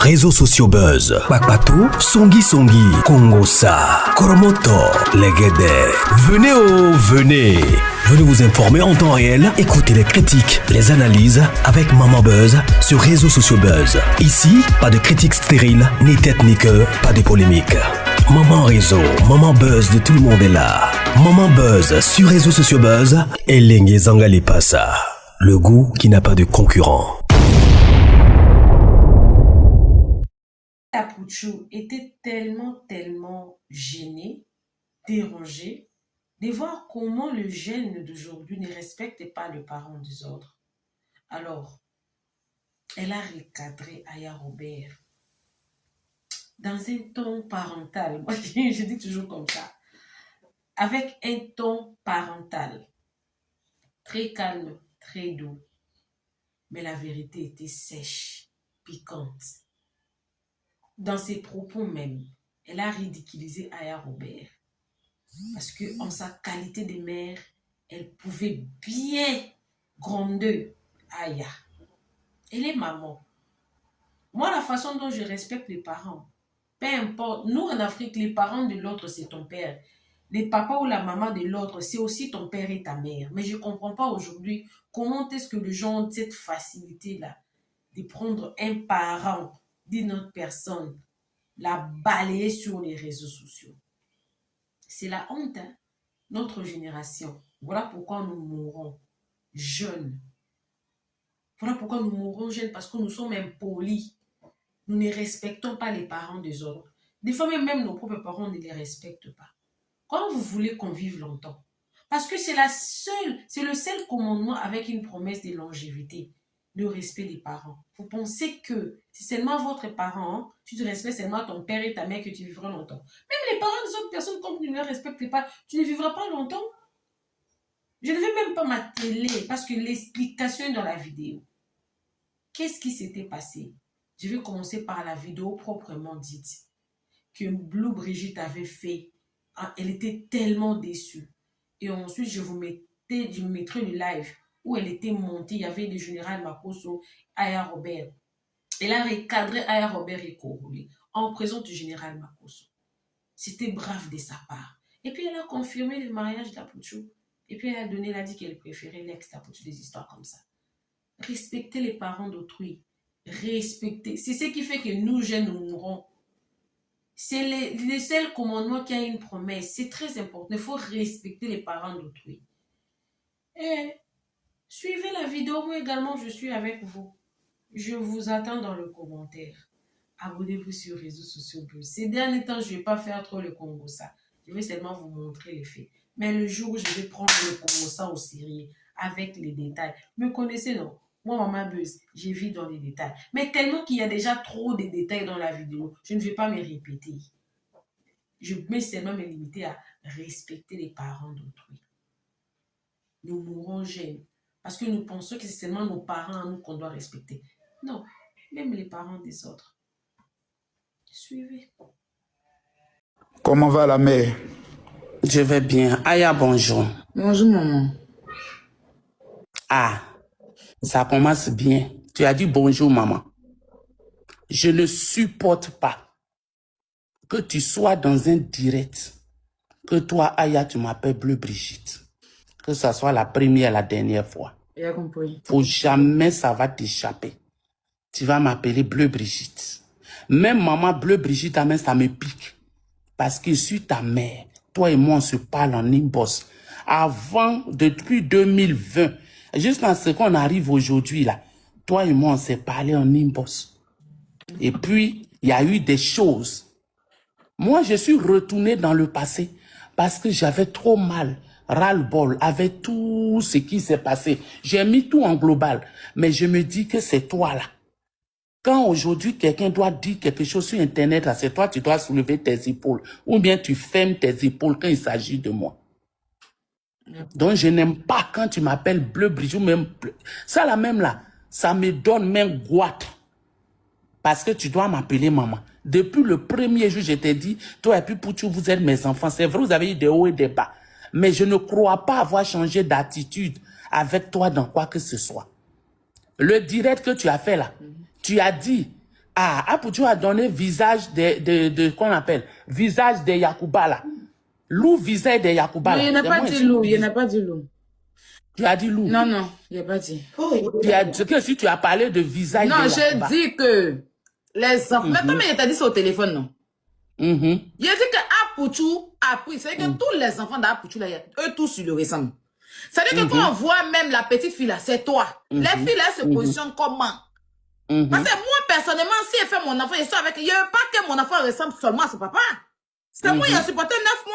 réseaux sociaux buzz. Bakpatou, Songi Songi, Kongosa, Koromoto, Legede. Venez. Venez vous informer en temps réel. Écoutez les critiques, les analyses avec Maman Buzz sur réseaux sociaux buzz. Ici, pas de critiques stériles, ni tête ni queue, pas de polémique. Maman réseau, Maman Buzz de tout le monde est là. Maman Buzz sur réseaux sociaux buzz et Lengue Zangali Passa. Le goût qui n'a pas de concurrent. Tapuchou était tellement gêné, dérangé, de voir comment le jeune d'aujourd'hui ne respecte pas les parents des autres. Alors, elle a recadré Aya Robert dans un ton parental. Moi, je dis toujours comme ça. Avec un ton parental. Très calme, très doux. Mais la vérité était sèche, piquante. Dans ses propos même, elle a ridiculisé Aya Robert. Parce que en sa qualité de mère, elle pouvait bien gronder Aya. Elle est maman. Moi, la façon dont je respecte les parents, peu importe, nous en Afrique, les parents de l'autre, c'est ton père. Les papas ou la maman de l'autre, c'est aussi ton père et ta mère. Mais je ne comprends pas aujourd'hui comment est-ce que les gens ont cette facilité-là de prendre un parent d'une autre personne, la balayer sur les réseaux sociaux. C'est la honte, hein? Notre génération. Voilà pourquoi nous mourons jeunes. Voilà pourquoi nous mourons jeunes, parce que nous sommes impolis. Nous ne respectons pas les parents des autres. Des fois, même nos propres parents ne les respectent pas. Comment vous voulez qu'on vive longtemps? Parce que c'est le seul commandement avec une promesse de longévité, le respect des parents. Vous pensez que c'est seulement votre parent, tu te respectes seulement ton père et ta mère que tu vivras longtemps. Même les parents des autres personnes, comme tu ne les respectes pas, tu ne vivras pas longtemps. Je ne vais même pas m'atteler parce que l'explication est dans la vidéo. Qu'est-ce qui s'était passé? Je vais commencer par la vidéo proprement dite que Blue Brigitte avait fait. Elle était tellement déçue. Et ensuite, je mettrai le live où elle était montée. Il y avait le général Makosso, Aya Robert. Elle a recadré Aya Robert et Kourouli en présence du général Makosso. C'était brave de sa part. Et puis, elle a confirmé le mariage d'Apuchou. Et puis, elle a dit qu'elle préférait l'ex-Tapuchou, des histoires comme ça. Respecter les parents d'autrui. Respecter. C'est ce qui fait que nous, jeunes, nous mourrons. C'est le seul commandement qui a une promesse. C'est très important. Il faut respecter les parents d'autrui. Et suivez la vidéo. Moi également, je suis avec vous. Je vous attends dans le commentaire. Abonnez-vous sur les réseaux sociaux. Ces derniers temps, je ne vais pas faire trop le Congo ça. Je vais seulement vous montrer les faits. Mais le jour où je vais prendre le Congo ça au sérieux, avec les détails. Me connaissez, non? Moi, Maman Buzz, j'ai vu dans les détails. Mais tellement qu'il y a déjà trop de détails dans la vidéo, je ne vais pas me répéter. Je vais seulement me limiter à respecter les parents d'autrui. Nous mourrons jeunes parce que nous pensons que c'est seulement nos parents à nous qu'on doit respecter. Non, même les parents des autres. Suivez. Comment va la mère? Je vais bien. Aya, bonjour. Bonjour, maman. Ah, ça commence bien. Tu as dit bonjour, maman. Je ne supporte pas que tu sois dans un direct, que toi, Aya, tu m'appelles Bleu Brigitte. Que ça soit la première et la dernière fois. J'ai compris. Faut jamais ça va t'échapper. Tu vas m'appeler Bleu Brigitte. Même maman Bleu Brigitte, ça me pique. Parce que je suis ta mère. Toi et moi, on se parle en inbox. Avant, depuis 2020, jusqu'à ce qu'on arrive aujourd'hui, là, toi et moi, on s'est parlé en inbox. Et puis, il y a eu des choses. Moi, je suis retourné dans le passé parce que j'avais trop mal, ras-le-bol, avec tout ce qui s'est passé. J'ai mis tout en global, mais je me dis que c'est toi, là. Quand aujourd'hui, quelqu'un doit dire quelque chose sur Internet, là, c'est toi, tu dois soulever tes épaules. Ou bien tu fermes tes épaules quand il s'agit de moi. Donc, je n'aime pas quand tu m'appelles Bleu Brigitte, même bleu. Ça, là, même là, ça me donne même goitre. Parce que tu dois m'appeler maman. Depuis le premier jour, je t'ai dit, toi et puis Pouchou, vous êtes mes enfants. C'est vrai, vous avez eu des hauts et des bas. Mais je ne crois pas avoir changé d'attitude avec toi dans quoi que ce soit. Le direct que tu as fait là, tu as dit Ah, Apouchou a donné visage de qu'on appelle visage de Yacouba là. Loup visage de Yacouba là. Non, il n'a pas dit loup, il n'a pas dit loup. Tu as dit loup. Non, non, il n'a pas dit. Tu as dit que si tu as parlé de visage Non, de j'ai Yacouba. dit que les enfants... Mais attends, mais il t'a dit ça au téléphone, non? Il a dit que Apouchou a pris. C'est-à-dire que tous les enfants d'Apouchou, là, eux tous, ils le ressemblent. C'est-à-dire que quand on voit même la petite fille là, c'est toi. Les filles là se positionnent comment? Parce que moi, personnellement, si elle fait mon enfant, je suis avec... Il n'y a pas que mon enfant ressemble seulement à son papa. C'est moi, il a supporté 9 mois.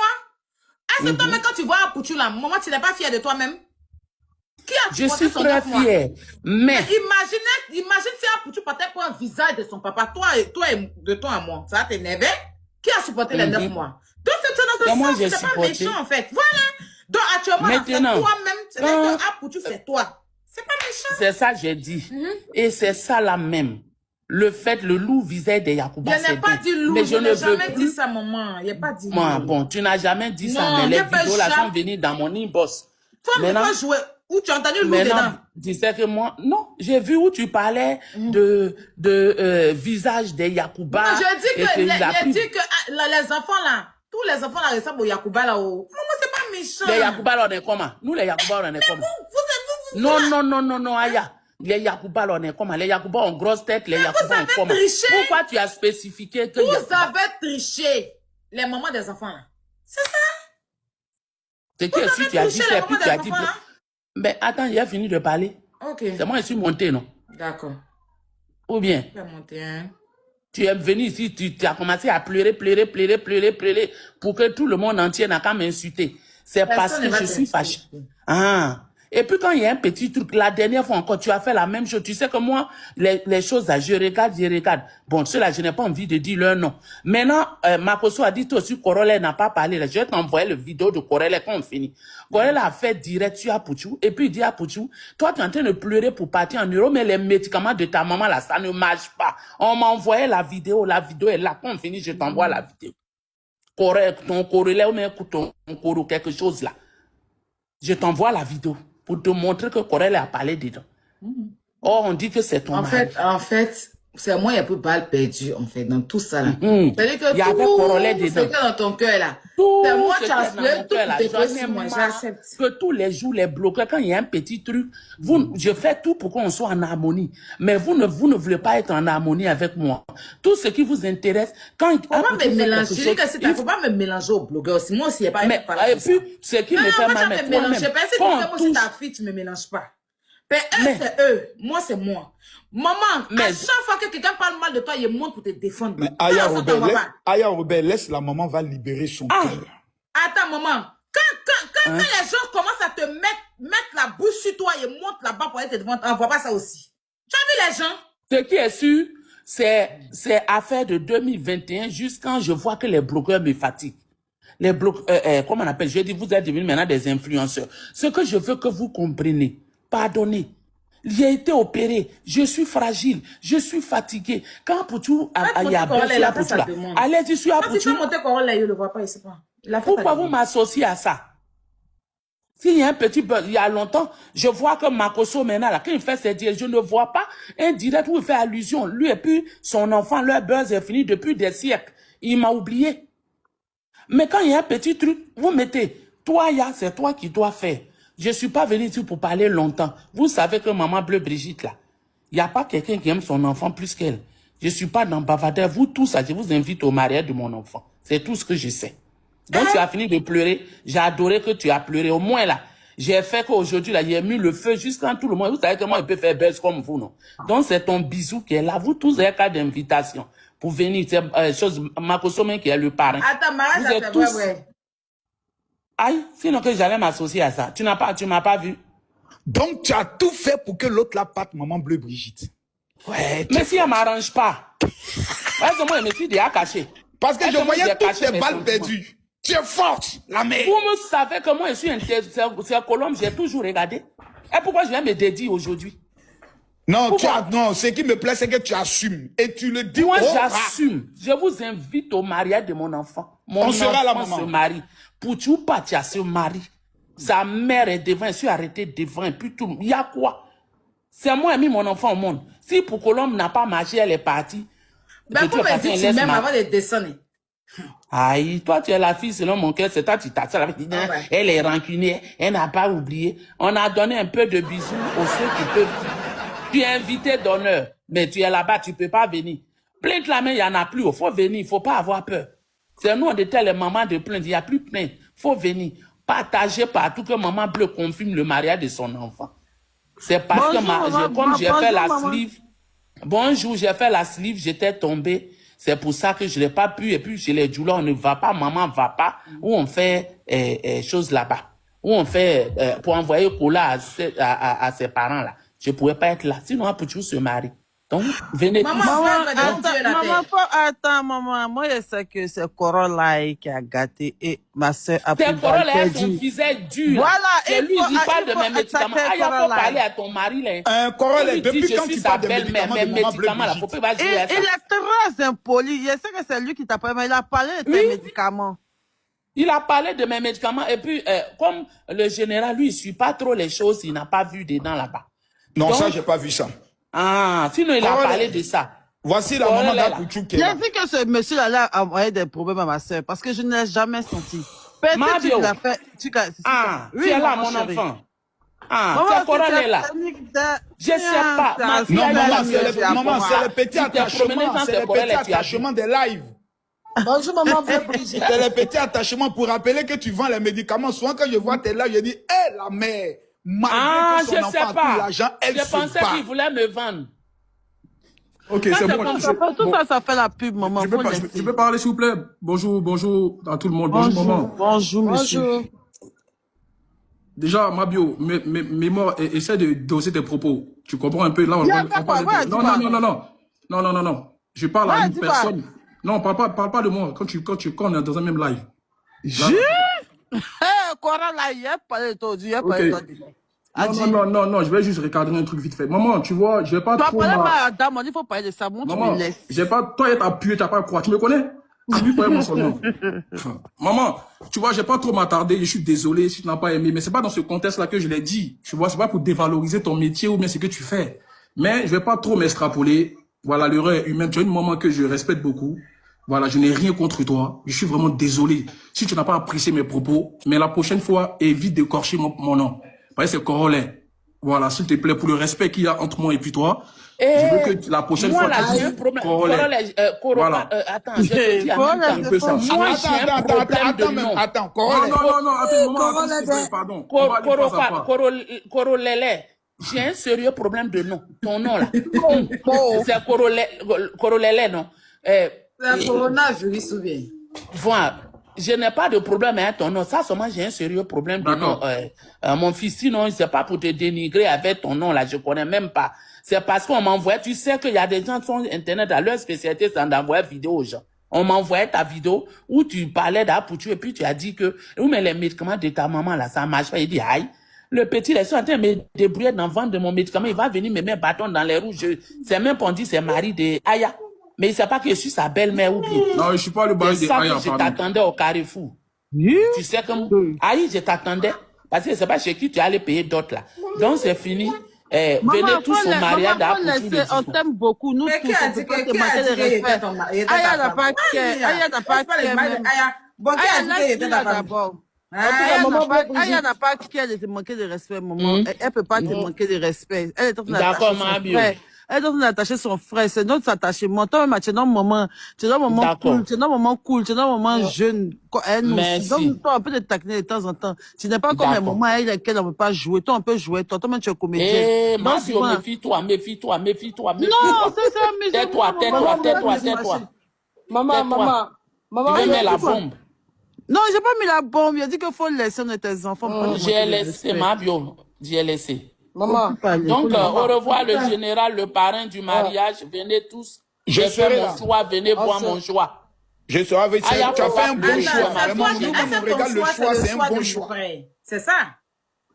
À ce temps, même quand tu vois Apouchou là, maman, tu n'es pas fière de toi-même? Qui a Je suis très fière. Mais imagine si Apouchou partait pour un visage de son papa, toi et de toi à moi. Ça va t'énerver? Qui a supporté les 9 mois? Donc, c'est dans ce sens, c'est pas méchant, en fait. Voilà. Donc, actuellement, c'est toi-même. C'est-à-dire que Apouchou, c'est toi. C'est pas méchant. C'est ça que j'ai dit. Et c'est ça là même. Le fait, le loup visait des Yacouba. Je n'ai pas dit loup, je n'ai jamais dit ça, maman. Il n'y a pas dit loup. Bon, tu n'as jamais dit ça, mais les vidéos là sont venues dans mon inbox. Toi, mais toi, jouer. Où tu as entendu loup dedans? Disais que moi, non, j'ai vu où tu parlais de visage des Yacouba. Non, je dis que, les enfants là, tous les enfants là ressemblent aux Yacouba là. Maman, c'est pas méchant. Les Yacouba là, on est comment? Nous, les Yacouba, on est comment? Non, Aya. Les Yacouba, là, on est comment? Les Yacouba ont grosse tête, les Yacouba ont comment? Pourquoi tu as spécifié que vous avez triché les mamans des enfants là? C'est ça? C'est que si tu as dit ça, puis tu as dit... Mais attends, il a fini de parler. Ok. C'est moi qui suis monté, non? D'accord. Ou bien? Tu es monté, hein? Tu es venu ici, tu as commencé à pleurer pour que tout le monde entier n'a qu'à m'insulter. C'est parce que je suis fâché. Ah. Et puis quand il y a un petit truc, la dernière fois encore, tu as fait la même chose. Tu sais que moi, les choses là, je regarde. Bon, ceux-là, je n'ai pas envie de dire leur nom. Maintenant, Makoso a dit, toi aussi, Corolé n'a pas parlé. Là. Je vais t'envoyer le vidéo de Corolé quand on finit. Corolé a fait direct sur Apouchou. Et puis il dit à Apouchou, toi, tu es en train de pleurer pour partir en Europe, mais les médicaments de ta maman là, ça ne marche pas. On m'a envoyé la vidéo est là. Quand on finit, je t'envoie la vidéo. Correct, ton Corolé ou même ton Coro, quelque chose là. Je t'envoie la vidéo. Pour te montrer que Corel a parlé dedans. Or, on dit que c'est ton mari. En fait, c'est moi, il y a un peu balle perdue, en fait, dans tout ça, là. C'est-à-dire que il y avait Corollet dedans. C'est que dans ton cœur, là. C'est moi qui as pleuré, tout tes possibles, moi, j'accepte. Que tous les jours, les bloqueurs, quand il y a un petit truc, je fais tout pour qu'on soit en harmonie. Mais vous ne voulez pas être en harmonie avec moi. Tout ce qui vous intéresse, quand il faut pas me mélanger. Je dis que c'est faut pas me mélanger aux blogueurs aussi. Moi aussi, il n'y a pas et puis, ce qui me fait mal, mais toi-même, moi, si ta fille, tu me mélanges pas. Eux, c'est eux. Moi, c'est moi. Maman, à chaque fois que quelqu'un parle mal de toi, il monte pour te défendre. Mais Aya Robert, laisse la maman va libérer son cœur. Attends, maman. Quand les gens commencent à te mettre la bouche sur toi et montent là-bas pour aller te défendre, on voit pas ça aussi. Tu as vu les gens? Ce qui est sûr, c'est affaire de 2021 jusqu'à quand je vois que les blogueurs me fatiguent. Les blogueurs, comment on appelle? Je dis, vous êtes devenus maintenant des influenceurs. Ce que je veux que vous compreniez, pardonnez. J'ai été opéré, je suis fragile, je suis fatigué. Quand Apouchou y a baissé Apouchou là, allez-y sur Apouchou. Si tu montes Corolé là, il ne le voit pas, il ne sait pas. Pourquoi vous m'associez à ça? S'il y a un petit buzz, il y a longtemps, je vois que Makoso maintenant, là, quand il fait ses dires, je ne vois pas un direct où il fait allusion. Lui et puis son enfant, leur buzz est fini depuis des siècles. Il m'a oublié. Mais quand il y a un petit truc, vous mettez, toi, c'est toi qui dois faire. Je ne suis pas venu ici pour parler longtemps. Vous savez que maman Bleu Brigitte, là, il n'y a pas quelqu'un qui aime son enfant plus qu'elle. Je ne suis pas dans bavardeur. Vous tous, je vous invite au mariage de mon enfant. C'est tout ce que je sais. Donc, tu as fini de pleurer. J'ai adoré que tu as pleuré. Au moins, là, j'ai fait qu'aujourd'hui, là, j'ai mis le feu jusqu'à tout le monde. Vous savez que moi, je peux faire buzz comme vous, non? Donc, c'est ton bisou qui est là. Vous tous avez cas d'invitation pour venir. C'est chose, Makoso qui est le parrain. Attends, mariage, c'est tous... ouais. Aïe, sinon que j'allais m'associer à ça. Tu m'as pas vu. Donc, tu as tout fait pour que l'autre la parte maman Bleu Brigitte. Ouais. Mais si elle m'arrange pas. Parce que moi, je me suis déjà caché. Parce que je voyais toutes tes balles perdues. Tu es forte, la mère. Vous me savez que moi, je suis c'est Colombe, j'ai toujours regardé. Et pourquoi je viens me dédier aujourd'hui? Non, non, ce qui me plaît, c'est que tu assumes. Et tu le dis. Moi, j'assume. Je vous invite au mariage de mon enfant. Mon enfant se marie. Pouchou Patia se marie. Sa mère est devant, elle s'est arrêtée devant. Et puis tout. Il y a quoi? C'est moi qui ai mis mon enfant au monde. Si pour Colombe n'a pas marché, elle est partie. Ben, pour me dire, tu m'aimes avant de descendre. Aïe, toi, tu es la fille selon mon cœur, c'est toi, tu t'attends. Elle est rancunière, elle n'a pas oublié. On a donné un peu de bisous aux ceux qui peuvent. Tu es invité d'honneur, mais tu es là-bas, tu ne peux pas venir. Plainte la main, il n'y en a plus. Il faut venir, il ne faut pas avoir peur. C'est nous, on était les mamans de plainte, il n'y a plus de plainte. Il faut venir. Partager partout que Maman Bleu confirme le mariage de son enfant. C'est parce que comme j'ai fait la sleeve, bonjour, j'ai fait la sleeve, j'étais tombée. C'est pour ça que je n'ai pas pu. Et puis, chez les Djoula, on ne va pas, maman ne va pas. Où on fait choses là-bas. Où on fait, pour envoyer Kola à ses parents là. Je ne pouvais pas être là. Sinon, Apouchou se marie. Donc, venez tous. Attends, maman. Moi, je sais que c'est Corolla qui a gâté et ma soeur a pris. C'est Corolla, son visage dur. Voilà. C'est lui qui parle de mes médicaments. Ah, il faut parler à ton mari là. Corolla, depuis quand tu parles de médicaments de Maman Bleu Brigitte? Il est très impoli. Je sais que c'est lui qui t'a parlé, mais il a parlé de tes médicaments. Il a parlé de mes médicaments et puis, comme le général, lui, il ne suit pas trop les choses, il n'a pas vu dedans là-bas. Non, donc, ça, je n'ai pas vu ça. Ah, sinon il a parlé de ça. Voici la maman d'Apouchou qui est là. J'ai dit que ce monsieur-là a envoyé des problèmes à ma soeur parce que je ne l'ai jamais senti. Peut-être que tu l'as fait. Tu es là, mon enfant. Ah, c'est Corolla là. Je ne sais pas. Maman, c'est le petit attachement. C'est le petit attachement des lives. Bonjour, maman Brigitte. C'est le petit attachement pour rappeler que tu vends les médicaments. Souvent, quand je vois tes lives, je dis, hé, la mère. Je ne sais pas. Je pensais qu'il voulait me vendre. Ok, c'est bon. Tout ça, ça fait la pub, maman. Je peux parler, s'il vous plaît? Bonjour à tout le monde. Bonjour, maman. Bonjour, monsieur. Déjà, Mabio, mémoire, essaie de doser tes propos. Tu comprends un peu? Là, on parle de... Non. Je parle à une personne. Non, parle pas de moi quand on est dans un même live. Corolla, il a parlé de toi. Il a parlé de toi. Non, je vais juste recadrer un truc vite fait. Maman, tu vois, je vais pas trop... Il faut parler de ça. Maman, j'ai pas... Toi, t'as appuyé, t'as pas quoi. Tu me connais? Appuie pour moi seulement. Maman, tu vois, j'ai pas trop m'attarder. Je suis désolé si tu n'as pas aimé. Mais c'est pas dans ce contexte-là que je l'ai dit. Tu vois, c'est pas pour dévaloriser ton métier ou bien ce que tu fais. Mais je vais pas trop m'extrapoler. Voilà, l'erreur est humaine. Tu as une maman que je respecte beaucoup. Voilà, je n'ai rien contre toi. Je suis vraiment désolé si tu n'as pas apprécié mes propos. Mais la prochaine fois, évite d'écorcher mon nom. Parce que c'est Corolla. Voilà, s'il te plaît, pour le respect qu'il y a entre moi et puis toi, je veux que la prochaine fois, tu dises Corolla. Voilà. Attends, je te dis un peu ça. Moi, j'ai un problème de nom. Attends, Corolla. Non, pardon. Corolla. J'ai un sérieux problème de nom. Ton nom, là. C'est Corolla, non? C'est coronavirus ou bien? Voilà. Je n'ai pas de problème avec ton nom. Ça, seulement, j'ai un sérieux problème de nom. Mon fils, sinon, c'est pas pour te dénigrer avec ton nom, là. Je connais même pas. C'est parce qu'on m'envoie. Tu sais qu'il y a des gens sur Internet, à leur spécialité, c'est d'envoyer vidéo aux gens. On m'envoyait ta vidéo où tu parlais d'Apouchou et puis tu as dit que, où mais les médicaments de ta maman, là, ça marche pas. Il dit, aïe. Le petit, il est en train de me débrouiller dans vendre de mon médicament. Il va venir me mettre bâton dans les roues. C'est même pas on dit, c'est mari de Aya. Mais il ne sait pas que je suis sa belle-mère ou bien. Non, je ne suis pas le mari de Aya. Je t'attendais au Carrefour. Tu sais comme... Aïe, je t'attendais. Parce que je ne sais pas chez qui tu allais payer d'autres là. Donc c'est fini. Venez tous au mariage d'Apouchou. On t'aime beaucoup. Nous tous, on ne peut pas te manquer de respect. Aya n'a pas qu'elle. Aya n'a pas qu'elle. Aya n'a pas qu'elle te manquer de respect, maman. Elle ne peut pas te manquer de respect. Elle est en train d'attacher son frère. Elle est en train d'attacher son frère. C'est notre attachement. Toi-même, tu es dans un moment cool, tu es dans un moment cool, tu es dans un moment jeune. Donc, toi, on peut te taquiner de temps en temps. Tu n'es pas comme un moment avec lequel on ne peut pas jouer. Toi, on peut jouer. Toi-même, tu es comédien. Méfie-toi. Non, c'est ça, mais tais-toi. Maman. Tu mets la bombe. Non, j'ai pas mis la bombe. Il a dit qu'il faut laisser tes enfants. J'ai laissé, Mabio. J'ai laissé. Maman. Donc, au revoir le général, le parrain du mariage. Venez tous. J'ai fait mon choix. Venez voir mon choix. Je serai avec toi. Tu as fait un bon choix. Vraiment, nous, quand on regarde le choix, c'est un bon choix. C'est ça.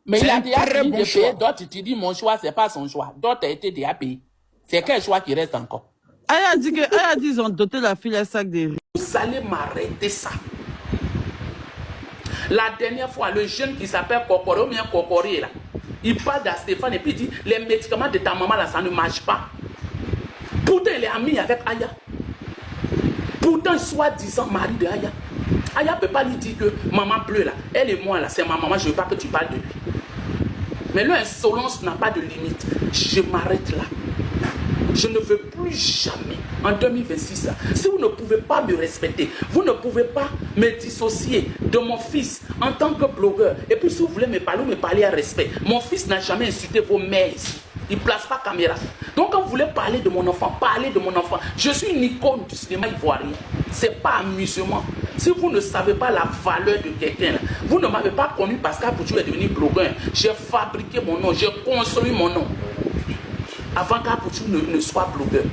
Mais il a déjà fini de payer. D'autres, tu dis mon choix, c'est pas son choix. D'autres a été déjà payé. C'est quel choix qui reste encore? Elle a dit qu'ils ont doté la fille un sac de riz. Vous allez m'arrêter ça. La dernière fois, le jeune qui s'appelle Kokoro, ou bien Kokori, là, il parle à Stéphane et puis il dit, les médicaments de ta maman, là, ça ne marche pas. Pourtant, il est ami avec Aya. Pourtant, soi-disant mari de Aya. Aya ne peut pas lui dire que maman pleure là. Elle et moi là, c'est ma maman, je ne veux pas que tu parles de lui. Mais l'insolence n'a pas de limite. Je m'arrête là. Je ne veux plus jamais, en 2026, là, si vous ne pouvez pas me respecter, vous ne pouvez pas me dissocier de mon fils en tant que blogueur. Et puis si vous voulez me parler à respect. Mon fils n'a jamais insulté vos mères ici. Il ne place pas caméra. Donc quand vous voulez parler de mon enfant, parlez de mon enfant. Je suis une icône du cinéma ivoirien. Ce n'est pas amusement. Si vous ne savez pas la valeur de quelqu'un, vous ne m'avez pas connu parce qu'Apoutou est devenu blogueur. J'ai fabriqué mon nom, j'ai construit mon nom. Avant qu'Apoutou ne soit blogueur.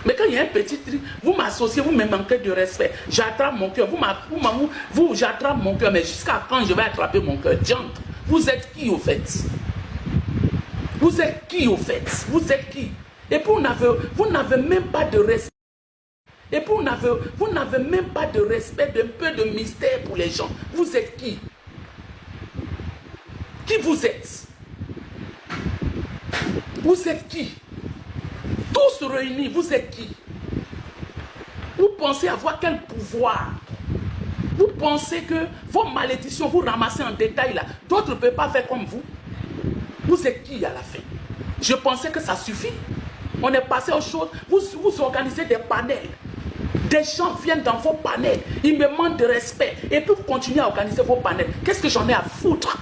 Mais quand il y a un petit truc, vous m'associez, vous me manquez de respect. J'attrape mon cœur. J'attrape mon cœur. Mais jusqu'à quand je vais attraper mon cœur? Diantre, vous êtes qui au fait? Vous êtes qui au fait? Vous êtes qui? Et puis vous n'avez même pas de respect. Et puis vous n'avez même pas de respect, d'un peu de mystère pour les gens. Vous êtes qui? Qui vous êtes? Vous êtes qui? Tous réunis, vous êtes qui? Vous pensez avoir quel pouvoir? Vous pensez que vos malédictions, vous ramassez en détail là. D'autres ne peuvent pas faire comme vous. Vous êtes qui à la fin? Je pensais que ça suffit. On est passé aux choses. Vous organisez des panels. Des gens viennent dans vos panels. Ils me manquent de respect. Et puis vous continuez à organiser vos panels. Qu'est-ce que j'en ai à foutre?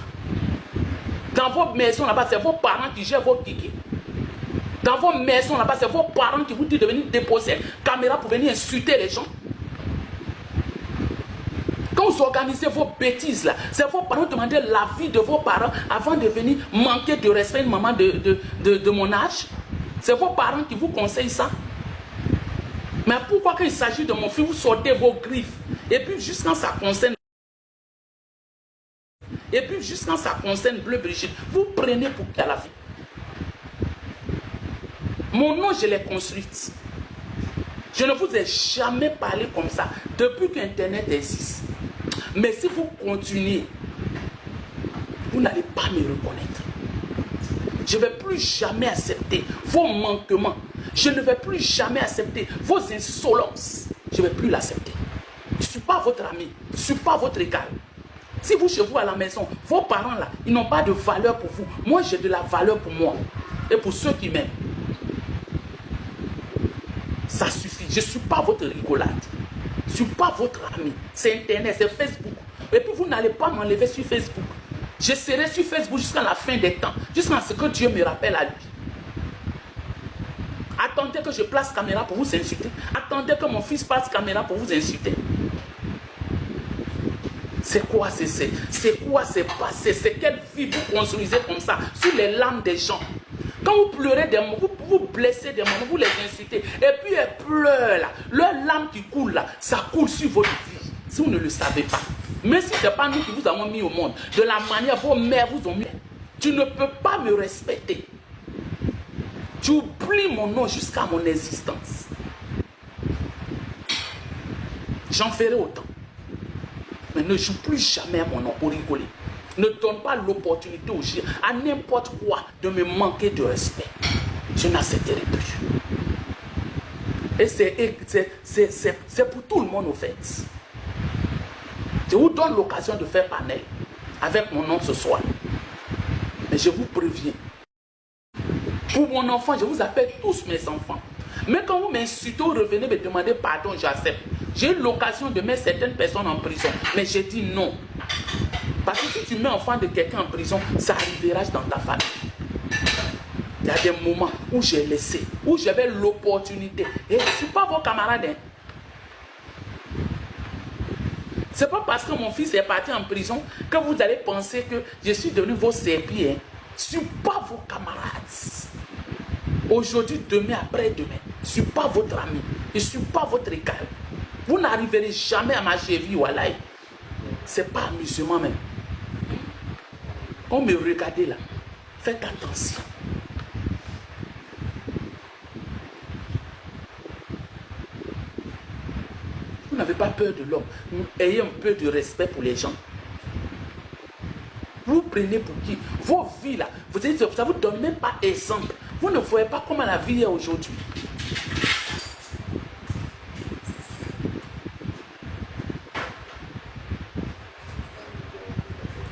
Dans vos maisons là-bas, c'est vos parents qui gèrent vos kikis. Dans vos maisons là-bas, c'est vos parents qui vous disent de venir déposer caméra pour venir insulter les gens. Quand vous organisez vos bêtises là, c'est vos parents qui demandent l'avis de vos parents avant de venir manquer de respect à une maman de mon âge. C'est vos parents qui vous conseillent ça. Mais pourquoi quand il s'agit de mon fils, vous sortez vos griffes? Et puis juste quand ça concerne Bleu Brigitte, vous prenez pour qui à la vie? Mon nom, je l'ai construite. Je ne vous ai jamais parlé comme ça depuis qu'Internet existe. Mais si vous continuez, vous n'allez pas me reconnaître. Je ne vais plus jamais accepter vos manquements. Je ne vais plus jamais accepter vos insolences. Je ne vais plus l'accepter. Je ne suis pas votre ami. Je ne suis pas votre égal. Si vous, chez vous à la maison, vos parents là, ils n'ont pas de valeur pour vous. Moi, j'ai de la valeur pour moi. Et pour ceux qui m'aiment. Ça suffit. Je ne suis pas votre rigolade. Je ne suis pas votre ami. C'est Internet, c'est Facebook. Et puis vous n'allez pas m'enlever sur Facebook. Je serai sur Facebook jusqu'à la fin des temps. Jusqu'à ce que Dieu me rappelle à lui. Attendez que je place caméra pour vous insulter. Attendez que mon fils place caméra pour vous insulter. C'est quoi c'est quoi c'est passé? C'est quelle vie vous construisez comme ça sur les larmes des gens? Quand vous pleurez des mots, vous blessez des moments, vous les insultez. Et puis elles pleurent là. Leur larme qui coule là, ça coule sur votre vie. Si vous ne le savez pas. Mais si ce n'est pas nous qui vous avons mis au monde, de la manière vos mères vous ont mis, tu ne peux pas me respecter. Tu oublies mon nom jusqu'à mon existence. J'en ferai autant. Mais ne joue plus jamais à mon nom pour rigoler. Ne donne pas l'opportunité aux gens, à n'importe quoi, de me manquer de respect. Je n'accepterai plus. Et c'est pour tout le monde, au fait. Je vous donne l'occasion de faire panel avec mon nom ce soir. Mais je vous préviens. Pour mon enfant, je vous appelle tous mes enfants. Mais quand vous m'insultez, vous revenez me demander pardon, j'accepte. J'ai eu l'occasion de mettre certaines personnes en prison. Mais j'ai dit non. Parce que si tu mets enfant de quelqu'un en prison, ça arrivera dans ta famille. Il y a des moments où j'ai laissé, où j'avais l'opportunité. Et je ne suis pas vos camarades. Hein. Ce n'est pas parce que mon fils est parti en prison que vous allez penser que je suis devenu vos serpillers. Hein. Je ne suis pas vos camarades. Aujourd'hui, demain, après-demain. Je ne suis pas votre ami. Je ne suis pas votre égal. Vous n'arriverez jamais à ma cheville ou à l'ail. Ce n'est pas amusement même. On me regarde là. Faites attention. Vous n'avez pas peur de l'homme. Ayez un peu de respect pour les gens. Vous prenez pour qui? Vos vies là, ça ne vous donne même pas exemple. Vous ne voyez pas comment la vie est aujourd'hui.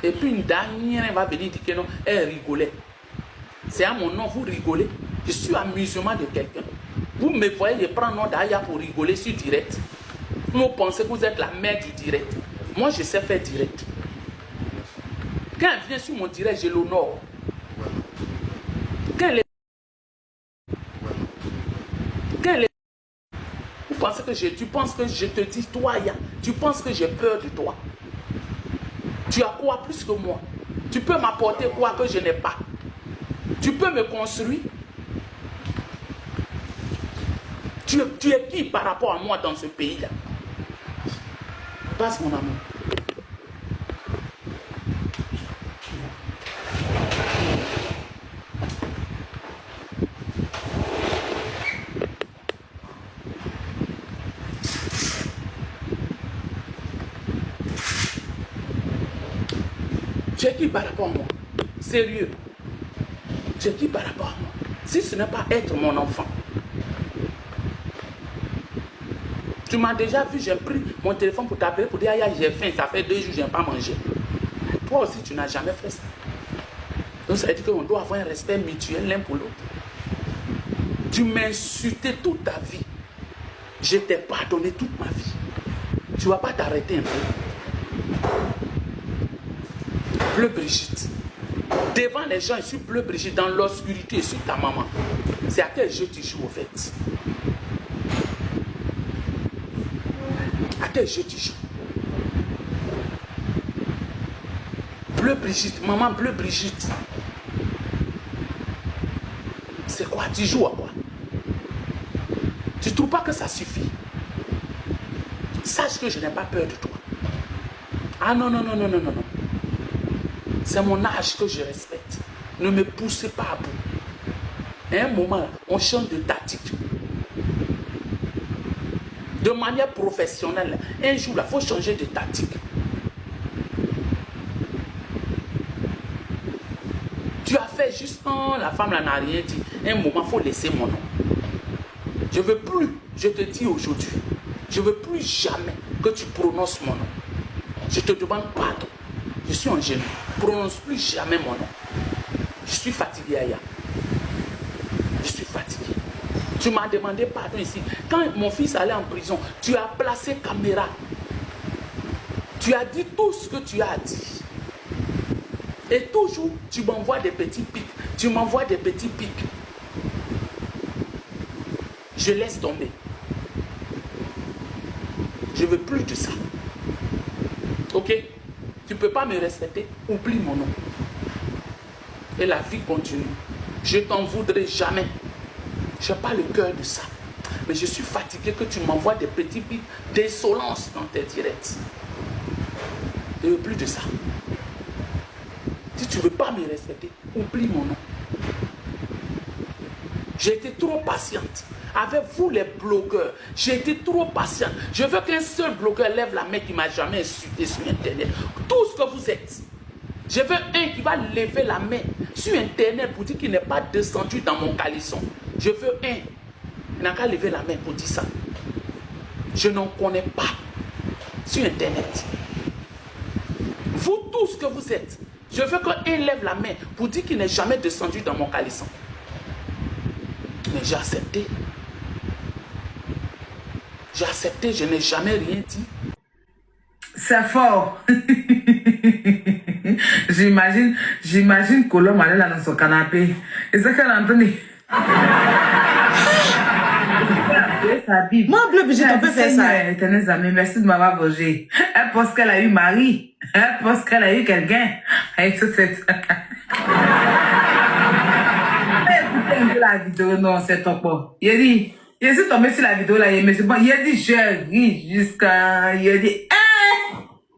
Et puis une dernière va venir dire que non, elle rigolait. C'est à mon nom, vous rigolez. Je suis amusement de quelqu'un. Vous me voyez, je prends nom d'Aya pour rigoler sur direct. Vous pensez que vous êtes la mère du direct. Moi, je sais faire direct. Quand elle vient sur mon direct, je l'honore. Quand elle est... Vous pensez que tu penses que je te dis, toi, Aya, tu penses que j'ai peur de toi. Tu as quoi plus que moi? Tu peux m'apporter quoi que je n'ai pas? Tu peux me construire? Tu es qui par rapport à moi dans ce pays-là? Passe mon amour. Tu es qui par rapport à moi? Sérieux. Tu es qui par rapport à moi? Si ce n'est pas être mon enfant. Tu m'as déjà vu, j'ai pris mon téléphone pour t'appeler pour dire j'ai faim, ça fait 2 jours, je n'ai pas mangé. Toi aussi, tu n'as jamais fait ça. Donc ça veut dire qu'on doit avoir un respect mutuel l'un pour l'autre. Tu m'as insulté toute ta vie. Je t'ai pardonné toute ma vie. Tu ne vas pas t'arrêter un peu. Bleu Brigitte. Devant les gens, je suis Bleu Brigitte. Dans l'obscurité, je suis ta maman. C'est à quel jeu tu joues au fait? À quel jeu tu joues? Bleu Brigitte, maman Bleu Brigitte. C'est quoi? Tu joues à quoi? Tu ne trouves pas que ça suffit? Sache que je n'ai pas peur de toi. Ah non, non, non, non, non, non, non. C'est mon âge que je respecte. Ne me poussez pas à bout. À un moment, on change de tactique. De manière professionnelle. Un jour, il faut changer de tactique. Tu as fait juste quand la femme n'a rien dit. Un moment, il faut laisser mon nom. Je ne veux plus, je te dis aujourd'hui, je ne veux plus jamais que tu prononces mon nom. Je te demande pardon. Je suis en genou. Prononce plus jamais mon nom. Je suis fatigué, Aya. Je suis fatigué. Tu m'as demandé pardon ici. Quand mon fils allait en prison, tu as placé caméra. Tu as dit tout ce que tu as dit. Et toujours, tu m'envoies des petits pics. Tu m'envoies des petits pics. Je laisse tomber. Je ne veux plus de ça. Ok? Tu ne peux pas me respecter. Oublie mon nom. Et la vie continue. Je t'en voudrais jamais. Je n'ai pas le cœur de ça. Mais je suis fatigué que tu m'envoies des petits pics d'insolence dans tes directs. Je ne veux plus de ça. Si tu ne veux pas me respecter, oublie mon nom. J'ai été trop patiente. Avec vous les blogueurs, j'ai été trop patiente. Je veux qu'un seul blogueur lève la main qui ne m'a jamais insulté sur Internet. Tout ce que vous êtes. Je veux un qui va lever la main sur Internet pour dire qu'il n'est pas descendu dans mon caleçon. Je veux un. Il n'a qu'à lever la main pour dire ça. Je n'en connais pas sur Internet. Vous tous que vous êtes, je veux qu'un lève la main pour dire qu'il n'est jamais descendu dans mon caleçon. Mais j'ai accepté. J'ai accepté, je n'ai jamais rien dit. C'est fort. J'imagine que l'homme allait là dans son canapé. Et c'est qu'elle a entendu. Moi, Bleu Brigitte, on peut faire ça. Éternels amis, merci de m'avoir vengé. Elle pense qu'elle a eu mari. Elle pense qu'elle a eu quelqu'un. Avec tout cette... Écoutez un peu la vidéo, non, c'est top. Il a dit, il est tombé sur la vidéo là, mais c'est bon. Il a dit, je ris jusqu'à... Il a dit,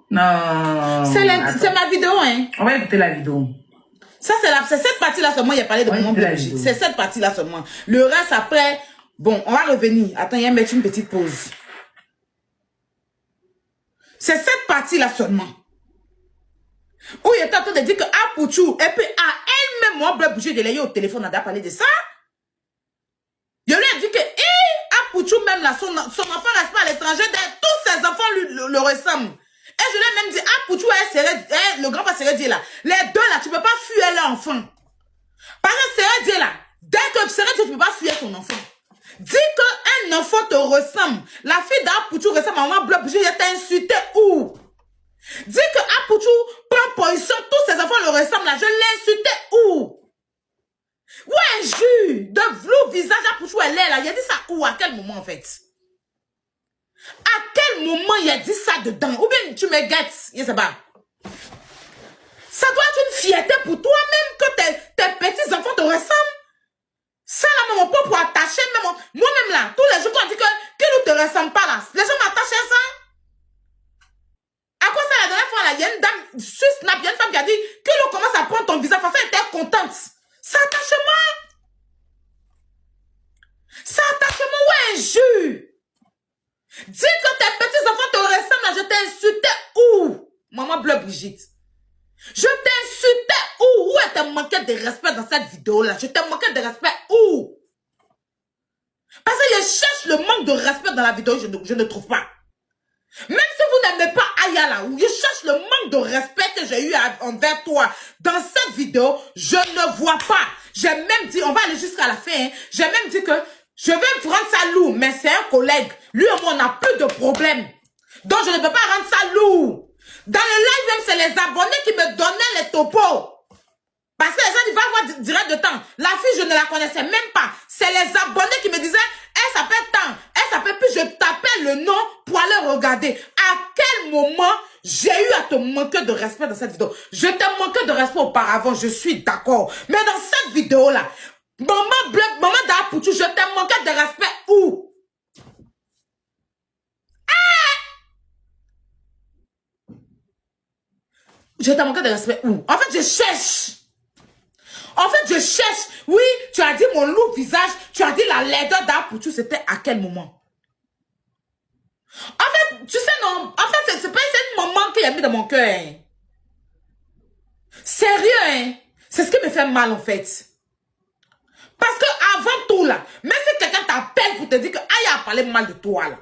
non. C'est ma vidéo, hein. On va écouter la vidéo. Ça, c'est cette partie-là seulement, il a parlé de mon Bleu Brigitte. C'est cette partie-là seulement. Le reste, après, bon, on va revenir. Attends, il y a mettre une petite pause. C'est cette partie-là seulement. Où il est en train de dire que Apouchou, et puis à elle-même, moi, Bleu Brigitte, elle est au téléphone, on a parlé de ça. Je lui ai dit que, Apouchou, même là, son enfant reste pas à l'étranger, tous ses enfants le ressemblent. Et je lui ai même dit, ah, Pouchou, le grand-père serait dit là, les deux là, tu peux pas fuir l'enfant. Parce que serait dit là, dès que serait dit, tu peux pas fuir ton enfant. Dis qu'un enfant te ressemble. La fille d'Apouchou ressemble à maman Bloc, je t'ai insulté où? Dis que Apouchou prend position, tous ses enfants le ressemblent là, je l'ai insulté où? Ouais, jus de flou visage Apouchou, elle est là. Il a dit ça où? À quel moment en fait? À quel moment il a dit ça dedans? Ou bien tu me guettes, je sais pas. Ça doit être une fierté pour toi-même que tes petits-enfants te ressemblent. Ça là, mon propre attaché, moi-même là, tous les jours quand on dit que ne te ressemble pas là, les gens m'attachent à ça. À quoi ça la dernière fois là, il y a une dame sur Snap, il y a une femme qui a dit que l'on commence à prendre ton visage, parce qu'elle était contente. Ça attachement. Ça attachement, ouais, jus. Dis que tes petits-enfants te ressemblent là, je t'ai insulté où? Maman Bleu Brigitte. Je t'ai insulté où? Où est ta manqué de respect dans cette vidéo-là? Je t'ai manqué de respect où? Parce que je cherche le manque de respect dans la vidéo, je ne trouve pas. Même si vous n'aimez pas Ayala, ou je cherche le manque de respect que j'ai eu envers toi dans cette vidéo, je ne vois pas. J'ai même dit, on va aller jusqu'à la fin, hein, j'ai même dit que je vais me rendre ça lourd, mais c'est un collègue. Lui et moi, on n'a plus de problème. Donc, je ne peux pas rendre ça lourd. Dans le live, même, c'est les abonnés qui me donnaient les topos. Parce que les gens, ils vont avoir direct de temps. La fille, je ne la connaissais même pas. C'est les abonnés qui me disaient, elle s'appelle tant, elle s'appelle, puis je tapais le nom pour aller regarder. À quel moment j'ai eu à te manquer de respect dans cette vidéo? Je t'ai manqué de respect auparavant, je suis d'accord. Mais dans cette vidéo-là, maman Bleu, maman d'Apouchou, je t'ai manqué de respect où? Je t'ai manqué de respect où? En fait, je cherche. En fait, je cherche. Oui, tu as dit mon lourd visage. Tu as dit la laideur d'Apouchou. C'était à quel moment? En fait, tu sais, non. En fait, c'est pas une maman qui a mis dans mon cœur. Hein. Sérieux, hein. C'est ce qui me fait mal, en fait. Parce que avant tout, là, même si quelqu'un t'appelle pour te dire que Aya a parlé mal de toi, là,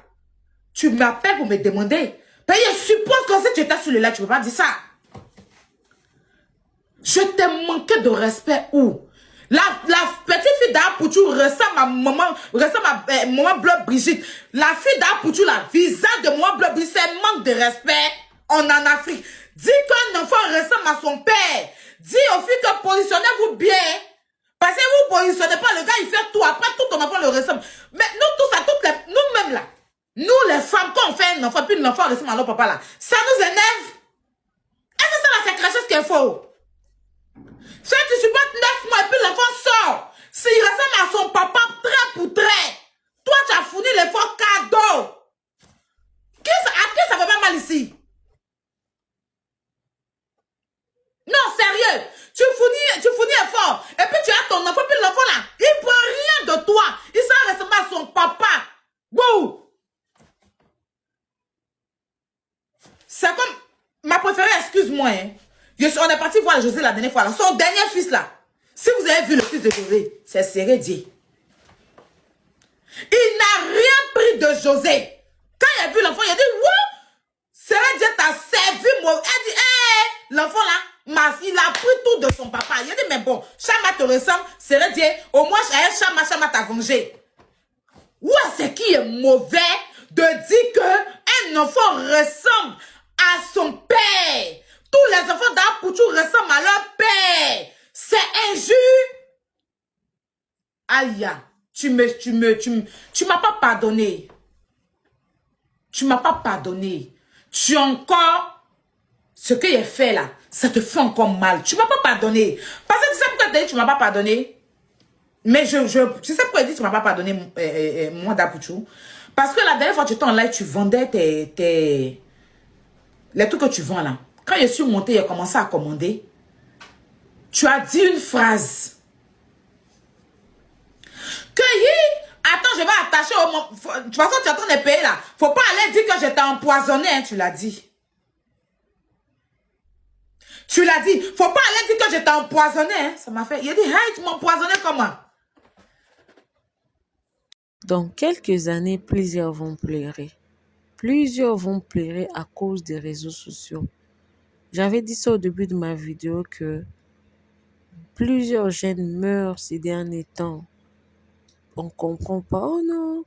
tu m'appelles pour me demander. Ben, je suppose que si tu étais sur le live, tu ne peux pas dire ça. Je t'ai manqué de respect où? La petite fille d'Apouchou ressemble à maman, maman Bleu Brigitte. La fille d'Apouchou, la visage de maman Bleu Brigitte, c'est un manque de respect en Afrique. Dis qu'un enfant ressemble à son père. Dis aux filles que positionnez-vous bien. Parce que vous ne positionnez pas, le gars il fait tout. Après tout ton enfant le ressemble. Mais nous tous, nous-mêmes là, nous les femmes, quand on fait un enfant, puis l'enfant ressemble à notre papa là, ça nous énerve. Est-ce que ça là, c'est quelque chose qu'il faut? Si tu supportes 9 mois et puis l'enfant sort, s'il ressemble à son papa trait pour trait, toi tu as fourni l'effort cadeau. À qui ça va pas mal ici? Non, sérieux. Tu fournis effort. Et puis tu as ton enfant, puis l'enfant là, il prend rien de toi. Il s'en ressemble à son papa. Wow. C'est comme ma préférée, excuse-moi. Hein. On est parti voir José la dernière fois. Là. Son dernier fils là. Si vous avez vu le fils de José, c'est Sérédier. Il n'a rien pris de José. Quand il a vu l'enfant, il a dit, wow, Sérédier t'a servi. Moi. Elle dit, hé, l'enfant là, il a pris tout de son papa. Il a dit, mais bon, Chama te ressemble, Sérédier. Au moins, Chama t'a vengé. Ouais, c'est qui est mauvais de dire qu'un enfant ressemble à son père. Tous les enfants d'Apouchou ressemblent à leur père. C'est injuste. Aïe, tu m'as pas pardonné. Tu m'as pas pardonné. Tu encore, ce que j'ai fait là, ça te fait encore mal. Tu m'as pas pardonné. Parce que tu sais pourquoi tu as dit tu m'as pas pardonné? Mais tu sais pourquoi tu dis tu m'as pas pardonné, moi d'Apouchou? Parce que la dernière fois que tu étais en live, tu vendais les trucs que tu vends là. Quand je suis montée, j'ai commencé à commander. Tu as dit une phrase. Attends, je vais attacher au... De toute façon, tu es en train de payer là. Faut pas aller dire que j'étais empoisonné, hein, tu l'as dit. Tu l'as dit. Faut pas aller dire que j'étais empoisonné, hein. Ça m'a fait... Il a dit, hey, tu m'as empoisonné comment? Dans quelques années, plusieurs vont pleurer. Plusieurs vont pleurer à cause des réseaux sociaux. J'avais dit ça au début de ma vidéo que plusieurs jeunes meurent ces derniers temps. On ne comprend pas. Oh non,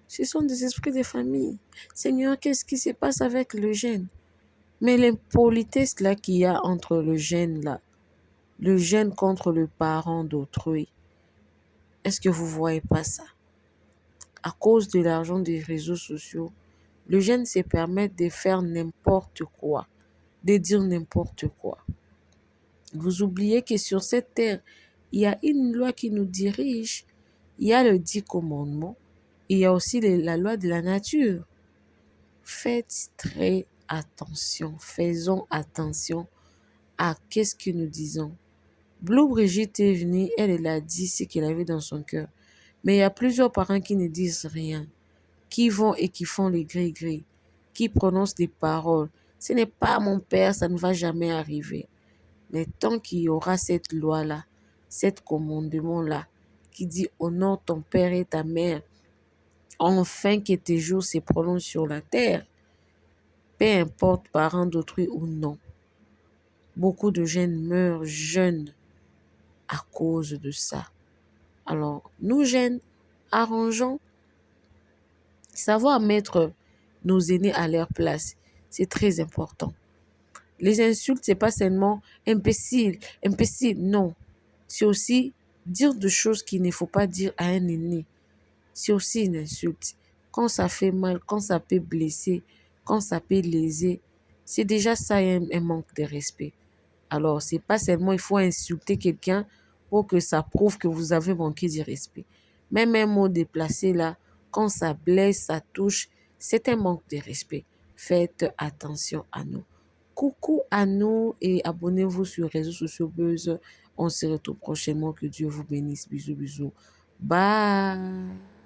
ce sont des esprits de famille. Seigneur, qu'est-ce qui se passe avec le jeune? Mais l'impolitesse là qu'il y a entre le jeune là, le jeune contre le parent d'autrui, est-ce que vous ne voyez pas ça? À cause de l'argent des réseaux sociaux, le jeune se permet de faire n'importe quoi, de dire n'importe quoi. Vous oubliez que sur cette terre, il y a une loi qui nous dirige. Il y a le 10 commandements. Il y a aussi la loi de la nature. Faites très attention. Faisons attention à qu'est-ce que nous disons. Blue Brigitte est venue, elle a dit ce qu'elle avait dans son cœur. Mais il y a plusieurs parents qui ne disent rien, qui vont et qui font les gris-gris, qui prononcent des paroles. Ce n'est pas mon père, ça ne va jamais arriver. Mais tant qu'il y aura cette loi-là, cet commandement-là, qui dit honore ton père et ta mère, enfin que tes jours se prolongent sur la terre, peu importe parents d'autrui ou non. Beaucoup de jeunes meurent jeunes à cause de ça. Alors, nous jeunes, arrangeons, savoir mettre nos aînés à leur place, c'est très important. Les insultes, c'est pas seulement imbécile, non. C'est aussi dire des choses qu'il ne faut pas dire à un aîné. C'est aussi une insulte. Quand ça fait mal, quand ça peut blesser, quand ça peut léser, c'est déjà ça un manque de respect. Alors, c'est pas seulement il faut insulter quelqu'un pour que ça prouve que vous avez manqué de respect. Même un mot déplacé là, quand ça blesse, ça touche, c'est un manque de respect. Faites attention à nous. Coucou à nous et abonnez-vous sur les réseaux sociaux Buzz. On se retrouve prochainement. Que Dieu vous bénisse. Bisous, bisous. Bye.